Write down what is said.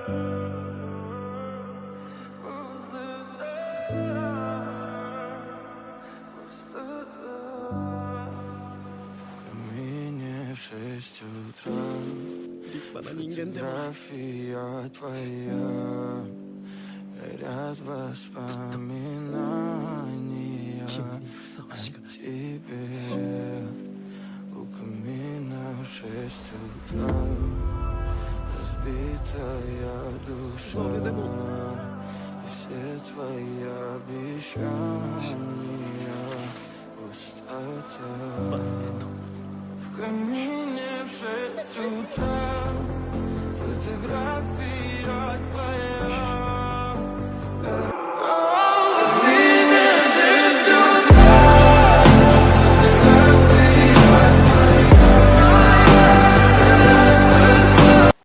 В 6 утра фотография твоя, горят воспоминания о тебе. У камина в 6 утра разбитая душа, и все твои обещания пустота. В камине в 6 утра